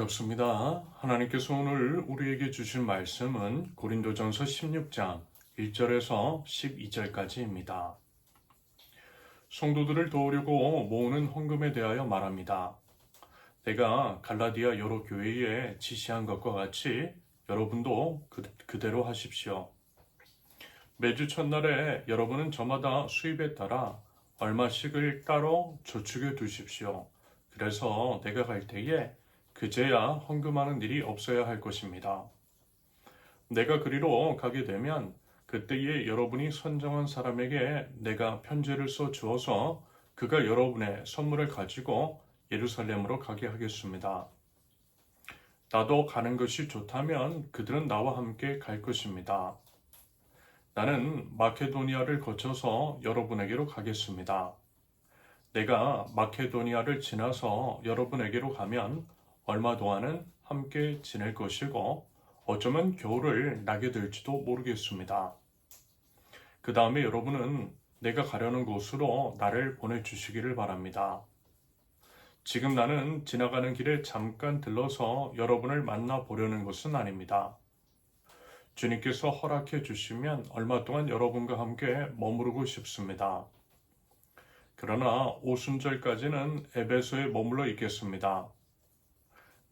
반갑습니다. 하나님께서 오늘 우리에게 주신 말씀은 고린도전서 16장 1절에서 12절까지입니다. 성도들을 도우려고 모으는 헌금에 대하여 말합니다. 내가 갈라디아 여러 교회에 지시한 것과 같이 여러분도 그대로 하십시오. 매주 첫날에 여러분은 저마다 수입에 따라 얼마씩을 따로 저축해 두십시오. 그래서 내가 갈 때에 그제야 헌금하는 일이 없어야 할 것입니다. 내가 그리로 가게 되면 그때에 여러분이 선정한 사람에게 내가 편지를 써 주어서 그가 여러분의 선물을 가지고 예루살렘으로 가게 하겠습니다. 나도 가는 것이 좋다면 그들은 나와 함께 갈 것입니다. 나는 마케도니아를 거쳐서 여러분에게로 가겠습니다. 내가 마케도니아를 지나서 여러분에게로 가면 얼마 동안은 함께 지낼 것이고 어쩌면 겨울을 나게 될지도 모르겠습니다. 그 다음에 여러분은 내가 가려는 곳으로 나를 보내주시기를 바랍니다. 지금 나는 지나가는 길에 잠깐 들러서 여러분을 만나보려는 것은 아닙니다. 주님께서 허락해 주시면 얼마 동안 여러분과 함께 머무르고 싶습니다. 그러나 오순절까지는 에베소에 머물러 있겠습니다.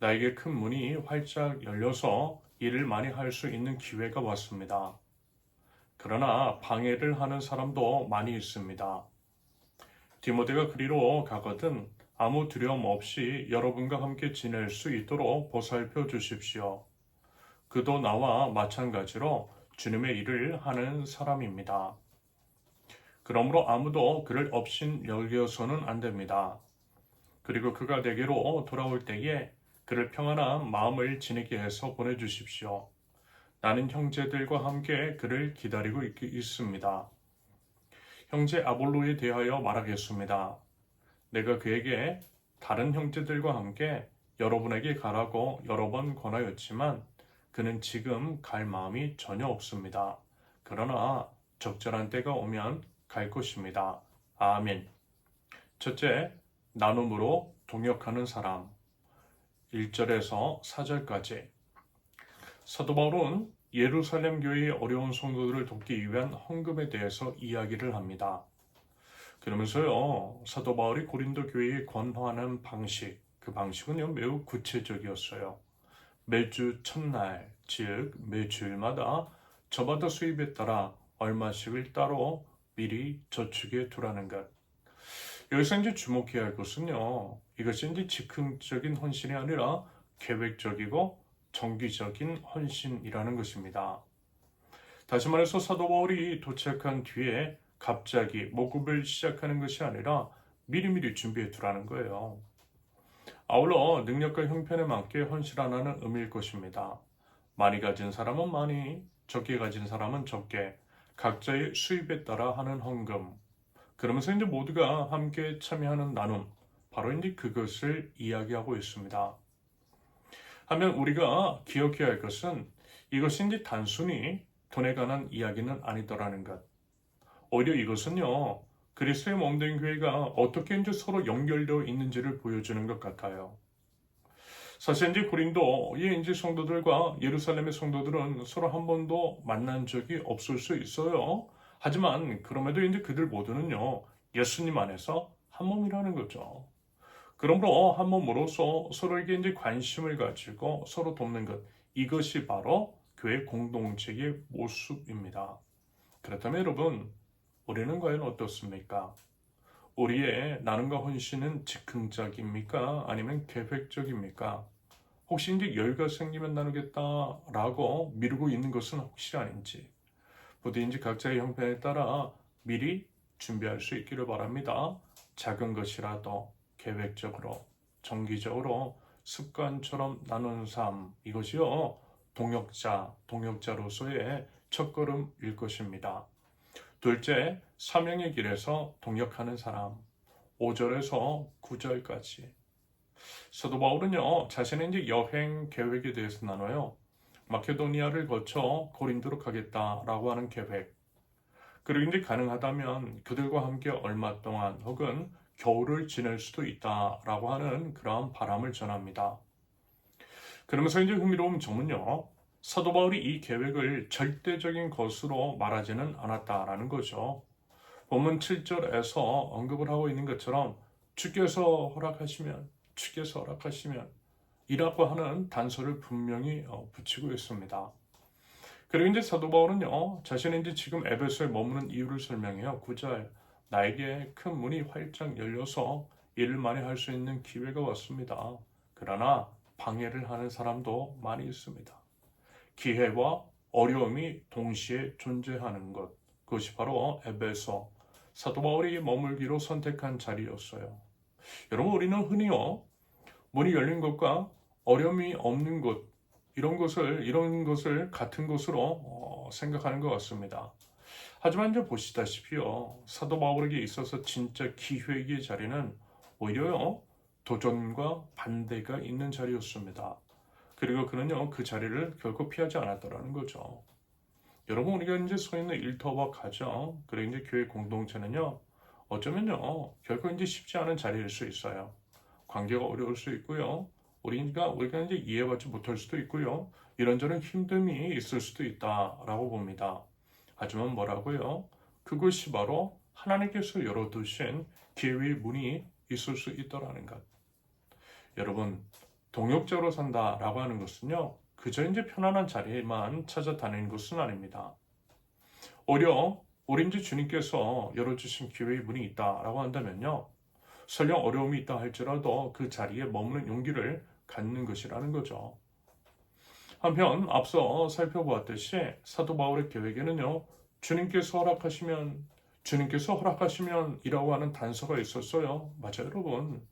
나에게 큰 문이 활짝 열려서 일을 많이 할 수 있는 기회가 왔습니다. 그러나 방해를 하는 사람도 많이 있습니다. 디모데가 그리로 가거든 아무 두려움 없이 여러분과 함께 지낼 수 있도록 보살펴 주십시오. 그도 나와 마찬가지로 주님의 일을 하는 사람입니다. 그러므로 아무도 그를 업신 여겨서는 안 됩니다. 그리고 그가 내게로 돌아올 때에 그를 평안한 마음을 지니게 해서 보내주십시오. 나는 형제들과 함께 그를 기다리고 있습니다. 형제 아볼로에 대하여 말하겠습니다. 내가 그에게 다른 형제들과 함께 여러분에게 가라고 여러 번 권하였지만 그는 지금 갈 마음이 전혀 없습니다. 그러나 적절한 때가 오면 갈 것입니다. 아멘. 첫째, 나눔으로 동역하는 사람. 1절에서 4절까지. 사도 바울은 예루살렘 교회의 어려운 성도들을 돕기 위한 헌금에 대해서 이야기를 합니다. 그러면서요, 사도 바울이 고린도 교회에 권하는 방식, 그 방식은요, 매우 구체적이었어요. 매주 첫날, 즉 매주일마다 저마다 수입에 따라 얼마씩을 따로 미리 저축해 두라는 것. 여기서 이제 주목해야 할 것은요, 이것이 이제 즉흥적인 헌신이 아니라 계획적이고 정기적인 헌신이라는 것입니다. 다시 말해서 사도 바울이 도착한 뒤에 갑자기 모금을 시작하는 것이 아니라 미리미리 준비해 두라는 거예요. 아울러 능력과 형편에 맞게 헌신하라는 의미일 것입니다. 많이 가진 사람은 많이, 적게 가진 사람은 적게, 각자의 수입에 따라 하는 헌금. 그러면서 이제 모두가 함께 참여하는 나눔, 바로 이제 그것을 이야기하고 있습니다. 하면 우리가 기억해야 할 것은 이것이 이제 단순히 돈에 관한 이야기는 아니더라는 것. 오히려 이것은요, 그리스도의 몸된 교회가 어떻게 이제 서로 연결되어 있는지를 보여주는 것 같아요. 사실 이제 고린도의 이제 성도들과 예루살렘의 성도들은 서로 한 번도 만난 적이 없을 수 있어요. 하지만 그럼에도 이제 그들 모두는요, 예수님 안에서 한 몸이라는 거죠. 그러므로 한 몸으로서 서로에게 이제 관심을 가지고 서로 돕는 것, 이것이 바로 교회 공동체의 모습입니다. 그렇다면 여러분, 우리는 과연 어떻습니까? 우리의 나눔과 헌신은 즉흥적입니까? 아니면 계획적입니까? 혹시 이제 여유가 생기면 나누겠다라고 미루고 있는 것은 혹시 아닌지, 부디 이제 각자의 형편에 따라 미리 준비할 수 있기를 바랍니다. 작은 것이라도 계획적으로, 정기적으로 습관처럼 나누는 삶, 이것이요, 동역자로서의 첫걸음일 것입니다. 둘째, 사명의 길에서 동역하는 사람. 5절에서 9절까지. 사도 바울은요, 자신의 이제 여행 계획에 대해서 나눠요. 마케도니아를 거쳐 고린도로 가겠다라고 하는 계획. 그리고 이제 가능하다면 그들과 함께 얼마 동안 혹은 겨울을 지낼 수도 있다라고 하는 그러한 바람을 전합니다. 그러면서 이제 흥미로운 점은요. 사도 바울이 이 계획을 절대적인 것으로 말하지는 않았다라는 거죠. 본문 7절에서 언급을 하고 있는 것처럼 주께서 허락하시면 이라고 하는 단서를 분명히 붙이고 있습니다. 그리고 이제 사도 바울은요, 자신이 이제 지금 에베소에 머무는 이유를 설명해요. 9절, 나에게 큰 문이 활짝 열려서 일을 많이 할 수 있는 기회가 왔습니다. 그러나 방해를 하는 사람도 많이 있습니다. 기회와 어려움이 동시에 존재하는 것, 그것이 바로 에베소, 사도 바울이 머물기로 선택한 자리였어요. 여러분, 우리는 흔히요, 문이 열린 것과 어려움이 없는 곳, 이런 것을 같은 것으로 생각하는 것 같습니다. 하지만 이제 보시다시피요, 사도 바울에게 있어서 진짜 기회의 자리는 오히려 도전과 반대가 있는 자리였습니다. 그리고 그는요, 그 자리를 결코 피하지 않았다라는 거죠. 여러분, 우리가 이제 서 있는 일터와 가정, 그리고 이제 교회 공동체는요, 어쩌면요, 결코 이제 쉽지 않은 자리일 수 있어요. 관계가 어려울 수 있고요. 우리가 이제 이해받지 못할 수도 있고요. 이런저런 힘듦이 있을 수도 있다라고 봅니다. 하지만 뭐라고요? 그것이 바로 하나님께서 열어두신 기회의 문이 있을 수 있다라는 것. 여러분, 동역자로 산다라고 하는 것은요, 그저 이제 편안한 자리에만 찾아다니는 것은 아닙니다. 오히려 우리 이제 주님께서 열어주신 기회의 문이 있다라고 한다면요, 설령 어려움이 있다 할지라도 그 자리에 머무는 용기를 갖는 것이라는 거죠. 한편 앞서 살펴보았듯이 사도 바울의 계획에는요, 주님께서 허락하시면 이라고 하는 단서가 있었어요. 맞아요, 여러분.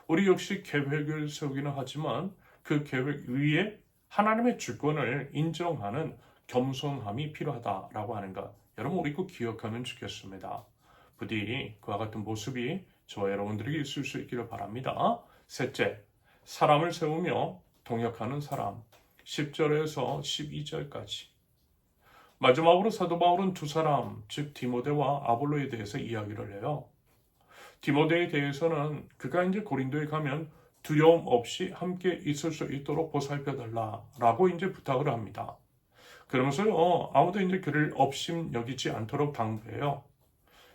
우리 역시 계획을 세우기는 하지만 그 계획 위에 하나님의 주권을 인정하는 겸손함이 필요하다라고 하는 것. 여러분, 우리 꼭 기억하면 좋겠습니다. 부디 그와 같은 모습이 저와 여러분들에게 있을 수 있기를 바랍니다. 셋째, 사람을 세우며 동역하는 사람. 10절에서 12절까지. 마지막으로 사도 바울은 두 사람, 즉 디모데와 아볼로에 대해서 이야기를 해요. 디모데에 대해서는 그가 이제 고린도에 가면 두려움 없이 함께 있을 수 있도록 보살펴달라라고 이제 부탁을 합니다. 그러면서 아무도 이제 그를 업심 여기지 않도록 당부해요.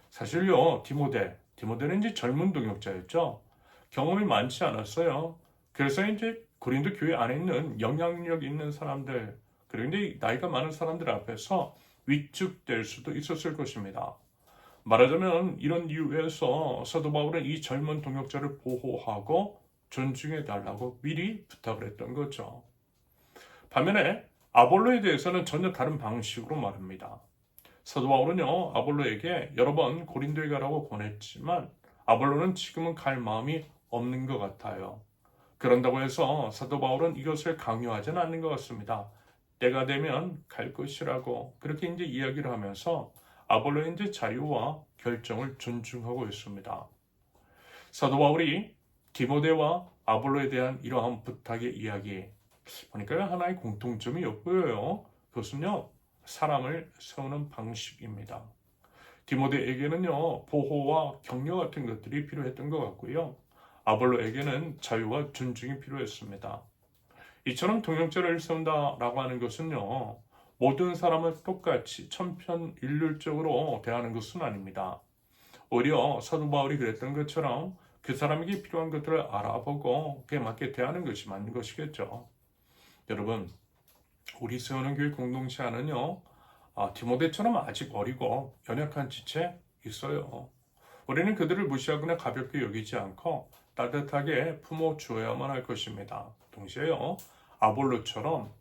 사실요, 디모데는 이제 젊은 동역자였죠. 경험이 많지 않았어요. 그래서 이제 고린도 교회 안에 있는 영향력 있는 사람들, 그리고 이제 나이가 많은 사람들 앞에서 위축될 수도 있었을 것입니다. 말하자면 이런 이유에서 사도 바울은 이 젊은 동역자를 보호하고 존중해 달라고 미리 부탁을 했던 거죠. 반면에 아볼로에 대해서는 전혀 다른 방식으로 말합니다. 사도 바울은요, 아볼로에게 여러 번 고린도에 가라고 권했지만 아볼로는 지금은 갈 마음이 없는 것 같아요. 그런다고 해서 사도 바울은 이것을 강요하지는 않는 것 같습니다. 때가 되면 갈 것이라고 그렇게 이제 이야기를 하면서 아볼로의 이제 자유와 결정을 존중하고 있습니다. 사도 바울이 디모데와 아볼로에 대한 이러한 부탁의 이야기 보니까 하나의 공통점이 엿보여요. 그것은요, 사람을 세우는 방식입니다. 디모데에게는요, 보호와 격려 같은 것들이 필요했던 것 같고요. 아볼로에게는 자유와 존중이 필요했습니다. 이처럼 동역자를 세운다라고 하는 것은요, 모든 사람을 똑같이 천편일률적으로 대하는 것은 아닙니다. 오히려 사도 바울이 그랬던 것처럼 그 사람에게 필요한 것들을 알아보고 그에 맞게 대하는 것이 맞는 것이겠죠. 여러분, 우리 세우는 교회 공동체 안은요, 디모데처럼 아직 어리고 연약한 지체 있어요. 우리는 그들을 무시하거나 가볍게 여기지 않고 따뜻하게 품어 주어야만 할 것입니다. 동시에요, 아볼로처럼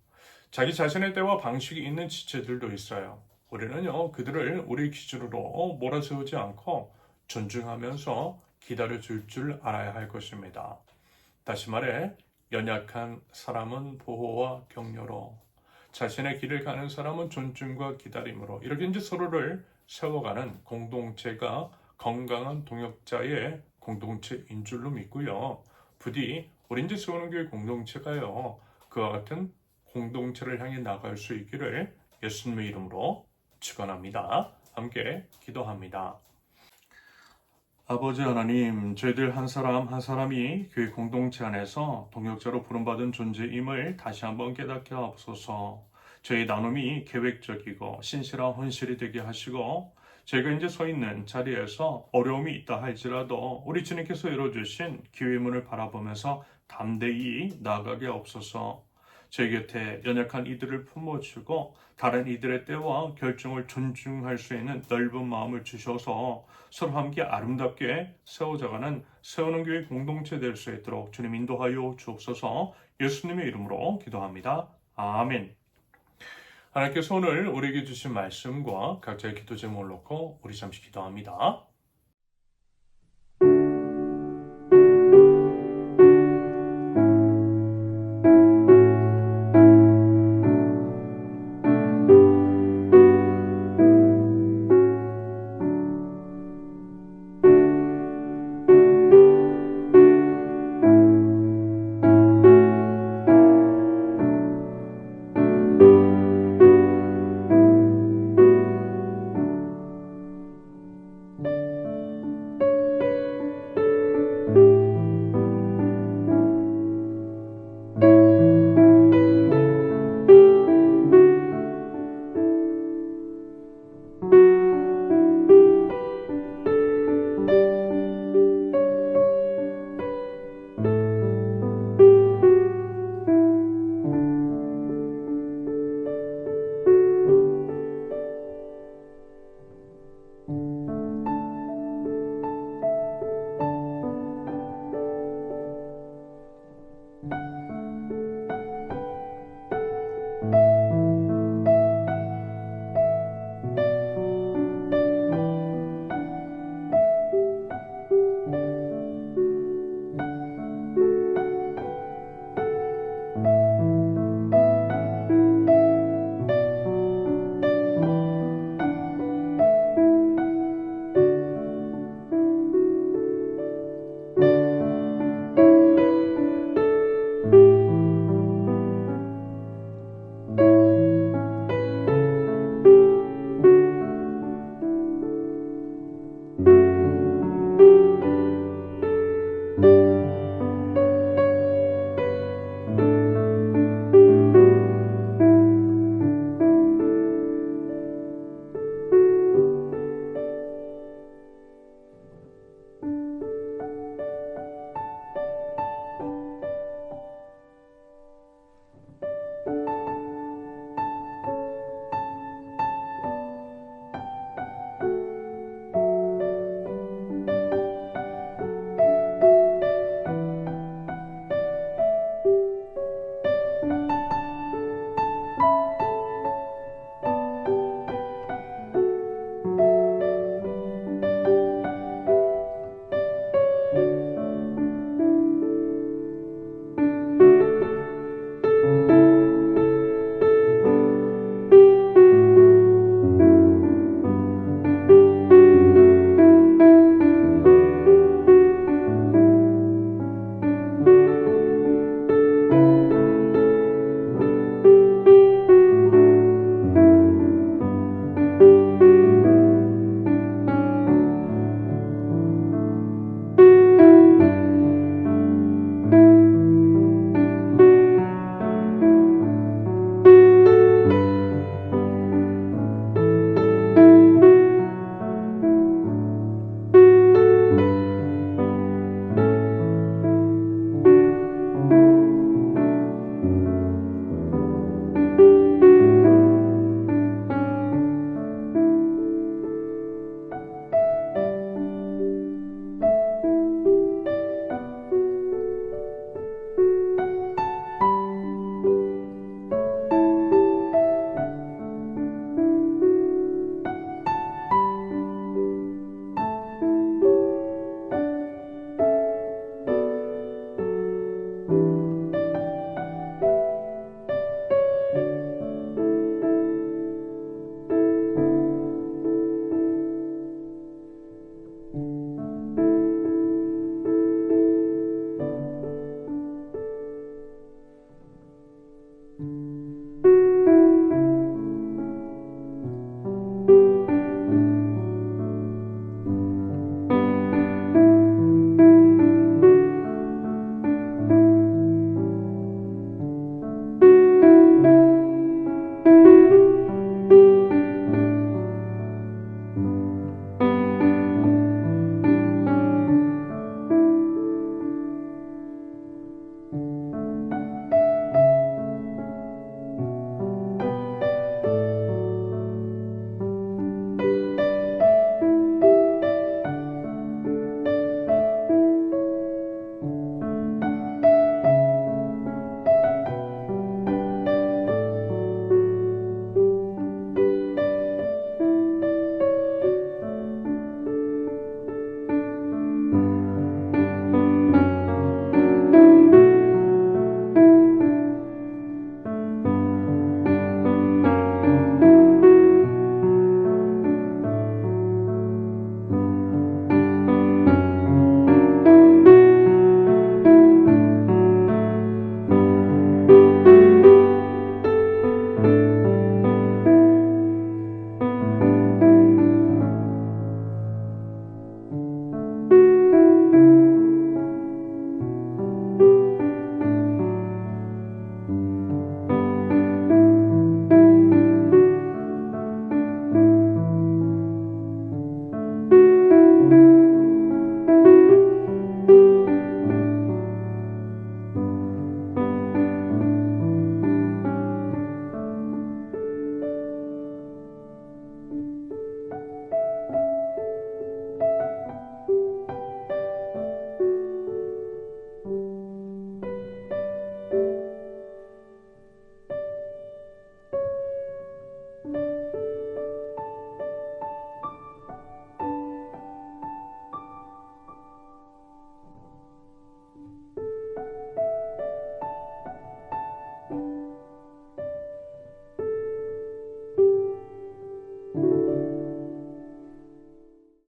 자기 자신의 때와 방식이 있는 지체들도 있어요. 우리는요, 그들을 우리 기준으로 몰아세우지 않고 존중하면서 기다려줄 줄 알아야 할 것입니다. 다시 말해, 연약한 사람은 보호와 격려로, 자신의 길을 가는 사람은 존중과 기다림으로, 이렇게 이제 서로를 세워가는 공동체가 건강한 동역자의 공동체인 줄로 믿고요. 부디 우리 이제 세우는 교회 공동체가요, 그와 같은 공동체를 향해 나갈 수 있기를 예수님의 이름으로 축원합니다. 함께 기도합니다. 아버지 하나님, 저희들 한 사람 한 사람이 교회 공동체 안에서 동역자로 부름받은 존재임을 다시 한번 깨닫게 하옵소서. 저희 나눔이 계획적이고 신실한 헌실이 되게 하시고 저희가 이제 서 있는 자리에서 어려움이 있다 할지라도 우리 주님께서 열어주신 기회의 문을 바라보면서 담대히 나아가게 하옵소서. 저희 곁에 연약한 이들을 품어주고 다른 이들의 때와 결정을 존중할 수 있는 넓은 마음을 주셔서 서로 함께 아름답게 세우는 교회 공동체 될 수 있도록 주님 인도하여 주옵소서. 예수님의 이름으로 기도합니다. 아멘. 하나님께서 오늘 우리에게 주신 말씀과 각자의 기도 제목을 놓고 우리 잠시 기도합니다.